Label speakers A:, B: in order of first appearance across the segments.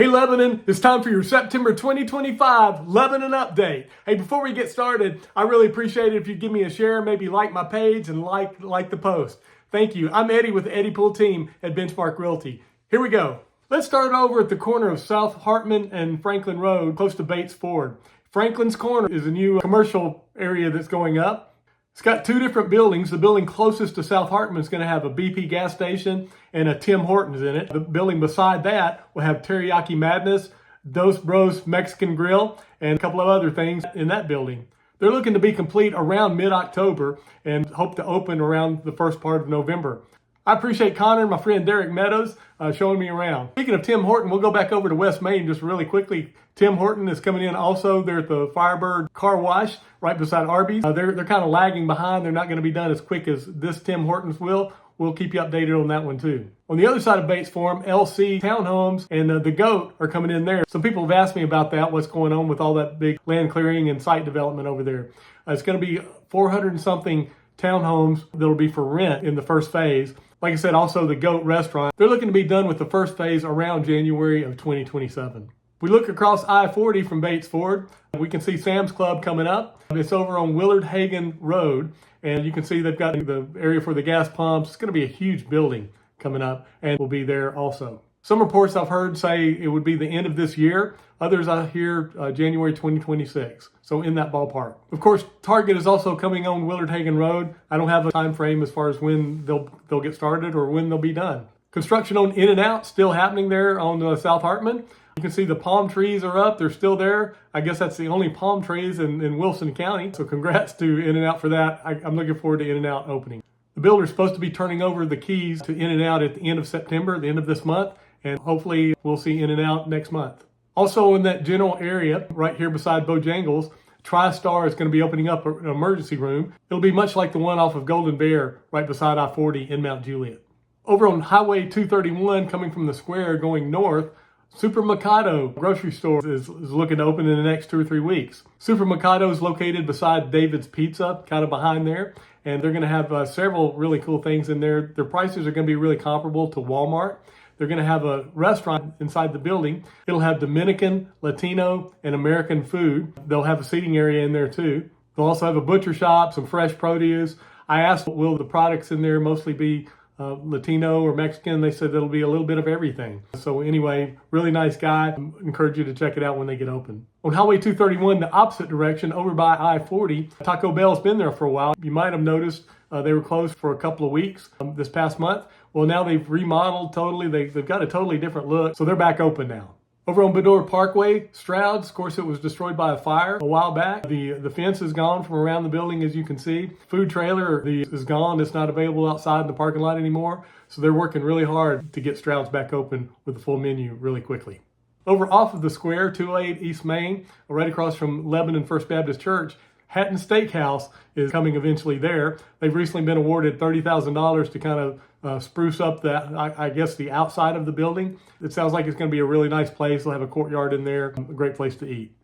A: Hey Lebanon, it's time for your September 2025 Lebanon update. Hey, before we get started, I really appreciate it if you give me a share, maybe like my page and like the post. Thank you. I'm Eddie with the Eddie Pool team at Benchmark Realty. Here we go. Let's start over at the corner of South Hartman and Franklin Road, close to Bates Ford. Franklin's Corner is a new commercial area that's going up. It's got two different buildings. The building closest to South Hartman is going to have a BP gas station and a Tim Hortons in it. The building beside that will have Taryaki Madness, Dos Bros Mexican Grill, and a couple of other things in that building. They're looking to be complete around mid-October and hope to open around the first part of November. I appreciate Connor and my friend Derek Meadows showing me around. Speaking of Tim Horton, we'll go back over to West Main just really quickly. Tim Horton is coming in also. They're at the Firebird Car Wash right beside Arby's. They're kind of lagging behind. They're not going to be done as quick as this Tim Hortons will. We'll keep you updated on that one too. On the other side of Bates Forum, LC Townhomes and the GOAT are coming in there. Some people have asked me about that, what's going on with all that big land clearing and site development over there. It's going to be 400 and something townhomes that'll be for rent in the first phase. Like I said, also the GOAT restaurant. They're looking to be done with the first phase around January of 2027. We look across I-40 from Bates Ford. We can see Sam's Club coming up. It's over on Willard Hagen Road. And you can see they've got the area for the gas pumps. It's going to be a huge building coming up and will be there also. Some reports I've heard say it would be the end of this year. Others I hear January 2026. So in that ballpark. Of course, Target is also coming on Willard Hagen Road. I don't have a time frame as far as when they'll get started or when they'll be done. Construction on In-N-Out still happening there on South Hartman. You can see the palm trees are up. They're still there. I guess that's the only palm trees in Wilson County. So congrats to In-N-Out for that. I'm looking forward to In-N-Out opening. The builder is supposed to be turning over the keys to In-N-Out at the end of September, the end of this month. And hopefully we'll see In-N-Out next month. Also in that general area, right here beside Bojangles, TriStar is going to be opening up an emergency room. It'll be much like the one off of Golden Bear right beside I-40 in Mount Juliet. Over on Highway 231 coming from the square going north, Super Mikado grocery store is looking to open in the next 2 or 3 weeks. Super Mikado is located beside David's Pizza, kind of behind there. And they're going to have several really cool things in there. Their prices are going to be really comparable to Walmart. They're going to have a restaurant inside the building. It'll have Dominican, Latino, and American food. They'll have a seating area in there too. They'll also have a butcher shop, some fresh produce. I asked, will the products in there mostly be Latino or Mexican? They said it'll be a little bit of everything. So anyway, really nice guy. I encourage you to check it out when they get open. On Highway 231, the opposite direction, over by I-40, Taco Bell's been there for a while. You might have noticed they were closed for a couple of weeks this past month. Well, now they've remodeled totally. They've got a totally different look. So they're back open now. Over on Bedore Parkway, Stroud's, of course, it was destroyed by a fire a while back. The fence is gone from around the building, as you can see. Food trailer is gone. It's not available outside in the parking lot anymore. So they're working really hard to get Stroud's back open with the full menu really quickly. Over off of the square, 208 East Main, right across from Lebanon First Baptist Church, Hatton Steakhouse is coming eventually there. They've recently been awarded $30,000 to kind of spruce up I guess the outside of the building. It sounds like it's going to be a really nice place. They'll have a courtyard in there, a great place to eat.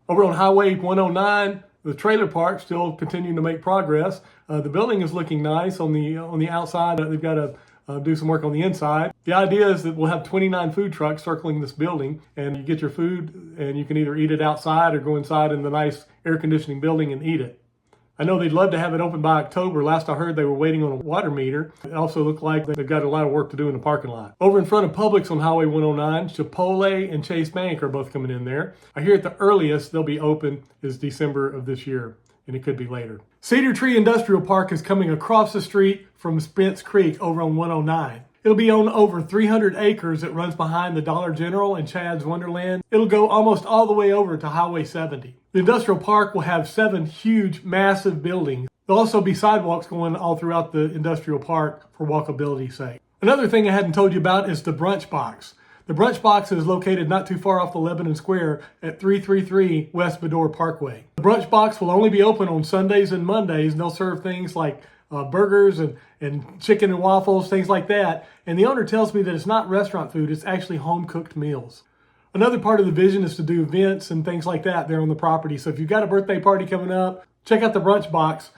A: Over on Highway 109, the trailer park still continuing to make progress. The building is looking nice on the outside. They've got to do some work on the inside. The idea is that we'll have 29 food trucks circling this building, and you get your food and you can either eat it outside or go inside in the nice air conditioning building and eat it. I know they'd love to have it open by October. Last I heard they were waiting on a water meter. It also looked like they've got a lot of work to do in the parking lot. Over in front of Publix on Highway 109, Chipotle and Chase Bank are both coming in there. I hear at the earliest they'll be open is December of this year, and it could be later. Cedar Tree Industrial Park is coming across the street from Spence Creek over on 109. It'll be on over 300 acres that runs behind the Dollar General and Chad's Wonderland. It'll go almost all the way over to Highway 70. The industrial park will have 7 huge, massive buildings. There'll also be sidewalks going all throughout the industrial park for walkability's sake. Another thing I hadn't told you about is the Brunch Box. The Brunch Box is located not too far off the Lebanon Square at 333 West Bedore Parkway. The Brunch Box will only be open on Sundays and Mondays, and they'll serve things like burgers and chicken and waffles, things like that. And the owner tells me that it's not restaurant food, it's actually home-cooked meals. Another part of the vision is to do events and things like that there on the property. So if you've got a birthday party coming up, check out the Brunch Box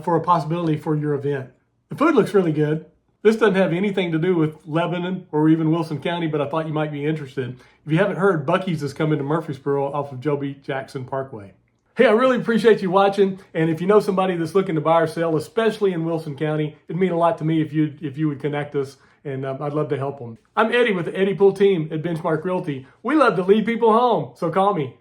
A: for a possibility for your event. The food looks really good. This doesn't have anything to do with Lebanon or even Wilson County, but I thought you might be interested. If you haven't heard, Buc-ee's is coming to Murfreesboro off of Joe B. Jackson Parkway. Hey, I really appreciate you watching, and if you know somebody that's looking to buy or sell, especially in Wilson County, it'd mean a lot to me if you would connect us, and I'd love to help them. I'm Eddie with the Eddie Pool team at Benchmark Realty. We love to lead people home, so call me.